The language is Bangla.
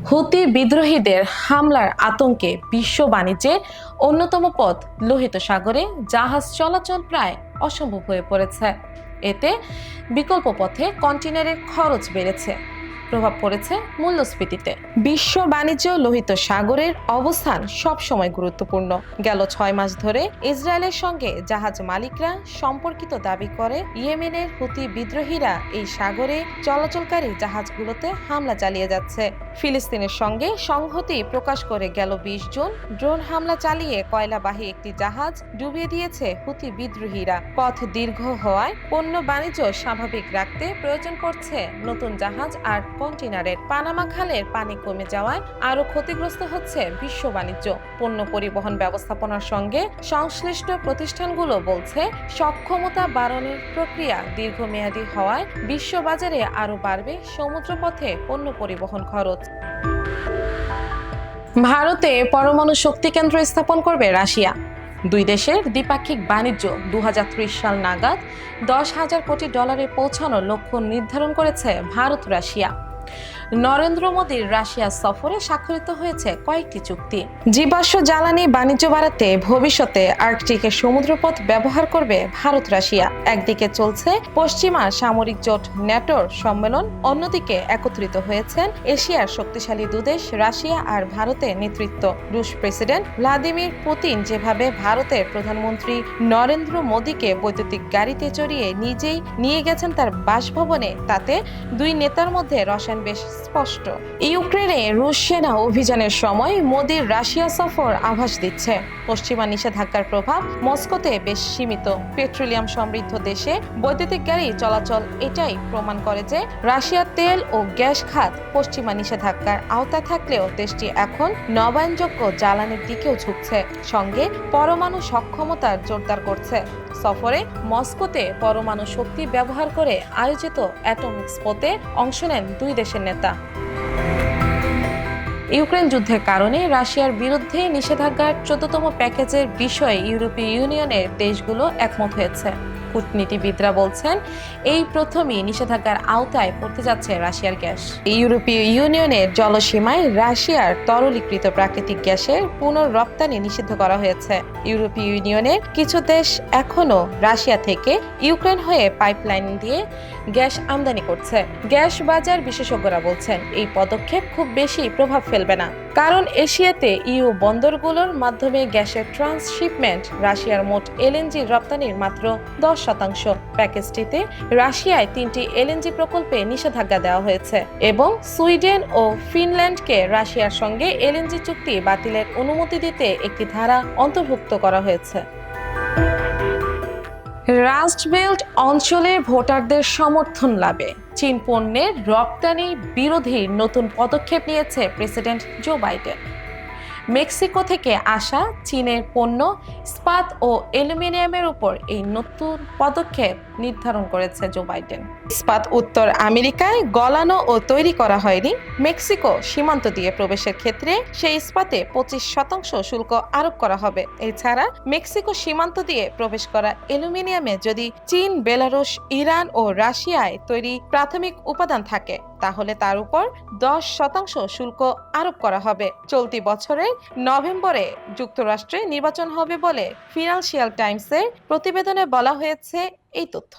হুতি বিদ্রোহীদের হামলার আতঙ্কে বিশ্ব বাণিজ্যের অন্যতম পথ লোহিত সাগরে জাহাজ চলাচল প্রায় অসম্ভব হয়ে পড়েছে। এতে বিকল্প পথে কন্টেইনারের খরচ বেড়েছে, প্রভাব পড়েছে মূল্যস্ফীতিতে। বিশ্ব বাণিজ্য লোহিত সাগরের অবস্থান সবসময় গুরুত্বপূর্ণ। গেল 6 মাস ধরে ইসরায়েলের সঙ্গে জাহাজ মালিকরা সম্পর্কিত দাবি করে ইয়েমেনের হুতি বিদ্রোহীরা এই সাগরে চলাচলকারী জাহাজগুলোতে হামলা চালিয়ে যাচ্ছে। ফিলিস্তিনের সঙ্গে সংহতি প্রকাশ করে গেল 20 জুন ড্রোন হামলা চালিয়ে কয়লাবাহী একটি জাহাজ ডুবিয়ে দিয়েছে হুতি বিদ্রোহীরা। পথ দীর্ঘ হওয়ায় পণ্য বাণিজ্য স্বাভাবিক রাখতে প্রয়োজন পড়ছে নতুন জাহাজ আর কন্টেইনারের। পানামা খালের পানি কমে যাওয়ায় আরো ক্ষতিগ্রস্ত হচ্ছে বিশ্ব বাণিজ্য। পণ্য পরিবহন ব্যবস্থাপনার সঙ্গে সংশ্লিষ্ট প্রতিষ্ঠানগুলো বলছে, সক্ষমতা বাড়ানোর প্রক্রিয়া দীর্ঘমেয়াদী হওয়ায় বিশ্ববাজারে আরো বাড়বে সমুদ্রপথে পণ্য পরিবহন খরচ। ভারতে পরমাণু শক্তি কেন্দ্র স্থাপন করবে রাশিয়া। দুই দেশের দ্বিপাক্ষিক বাণিজ্য 2030 সাল নাগাদ $10,000 কোটি পৌঁছানোর লক্ষ্য নির্ধারণ করেছে ভারত রাশিয়া। নরেন্দ্র মোদীর রাশিয়া সফরে স্বাক্ষরিত হয়েছে কয়েকটি চুক্তি। জীবাশ্ম জ্বালানি বাণিজ্য বাড়াতে ভবিষ্যতে আর্কটিকের সমুদ্রপথ ব্যবহার করবে ভারত রাশিয়া। একদিকে চলছে পশ্চিমা সামরিক জোট ন্যাটোর সম্মেলন, অন্যদিকে একত্রিত হয়েছেন এশিয়ার শক্তিশালী দুদেশ রাশিয়া আর ভারতের নেতৃত্ব। রুশ প্রেসিডেন্ট ভ্লাদিমির পুতিন যেভাবে ভারতের প্রধানমন্ত্রী নরেন্দ্র মোদীকে বৈদ্যুতিক গাড়িতে চড়িয়ে নিজেই নিয়ে গেছেন তার বাসভবনে, তাতে দুই নেতার মধ্যে রসায়ন বেশ স্পষ্ট। ইউক্রেনে রুশ সেনা অভিযানের সময় মোদীর রাশিয়া সফর আভাস দিচ্ছে পশ্চিমা নিষেধাজ্ঞার প্রভাব মস্কোতে বেশ সীমিত। পেট্রোলিয়াম সমৃদ্ধ দেশে বৈদ্যুতিক গাড়ি চলাচল এটাই প্রমাণ করে যে রাশিয়ার তেল ও গ্যাস খাত পশ্চিমা নিষেধাজ্ঞার আওতায় থাকলেও দেশটি এখন নবায়নযোগ্য জ্বালানির দিকেও ঝুঁকছে, সঙ্গে পরমাণু সক্ষমতা জোরদার করছে। সফরে মস্কোতে পরমাণু শক্তি ব্যবহার করে আয়োজিত অ্যাটম এক্সপোতে অংশ নেন দুই দেশের নেতা। ইউক্রেন যুদ্ধের কারণে রাশিয়ার বিরুদ্ধে নিষেধাজ্ঞার 14তম প্যাকেজের বিষয়ে ইউরোপীয় ইউনিয়নের দেশগুলো একমত হয়েছে। কূটনীতিবিদরা বলছেন, এই প্রথমই নিষেধাজ্ঞার আওতায় পড়তে যাচ্ছে রাশিয়ার গ্যাস। ইউরোপীয় ইউনিয়নের জলসীমায় রাশিয়ার তরলীকৃত প্রাকৃতিক গ্যাসের পুনঃরপ্তানি নিষিদ্ধ করা হয়েছে। ইউরোপীয় ইউনিয়নের কিছু দেশ এখনো রাশিয়া থেকে ইউক্রেন হয়ে পাইপলাইন দিয়ে গ্যাস আমদানি করছে। গ্যাস বাজার বিশেষজ্ঞরা বলছেন, এই পদক্ষেপ খুব বেশি প্রভাব ফেলবে না, কারণ এশিয়াতে ইউ বন্দরগুলোর মাধ্যমে গ্যাসের ট্রান্সশিপমেন্ট রাশিয়ার মোট এলএনজি রপ্তানির মাত্র 10%। প্যাকেজটিতে রাশিয়ায় 3টি এলএনজি প্রকল্পে নিষেধাজ্ঞা দেওয়া হয়েছে এবং সুইডেন ও ফিনল্যান্ডকে রাশিয়ার সঙ্গে এলএনজি চুক্তি বাতিলের অনুমতি দিতে একটি ধারা অন্তর্ভুক্ত করা হয়েছে। রাস্ট বেল্ট অঞ্চলে ভোটারদের সমর্থন লাভে চীন পণ্যের রপ্তানি বিরোধী নতুন পদক্ষেপ নিয়েছে প্রেসিডেন্ট জো বাইডেন। মেক্সিকো থেকে আসা চীনের পণ্য, ইস্পাত ও অ্যালুমিনিয়ামের উপর এই নতুন পদক্ষেপ নির্ধারণ করেছে জো বাইডেন। ইস্পাত উত্তর আমেরিকায় গলানো ও তৈরি করা হয়নি। মেক্সিকো সীমান্ত দিয়ে প্রবেশের ক্ষেত্রে সেই ইস্পাতে 25% শুল্ক আরোপ করা হবে। এছাড়া মেক্সিকো সীমান্ত দিয়ে প্রবেশ করা অ্যালুমিনিয়ামে যদি চীন, বেলারুশ, ইরান ও রাশিয়ায় তৈরি প্রাথমিক উপাদান থাকে, তাহলে তার উপর 10% শুল্ক আরোপ করা হবে। চলতি বছরের নভেম্বরে যুক্তরাষ্ট্রে নির্বাচন হবে বলে ফিনান্সিয়াল টাইমসের প্রতিবেদনে বলা হয়েছে এই তথ্য।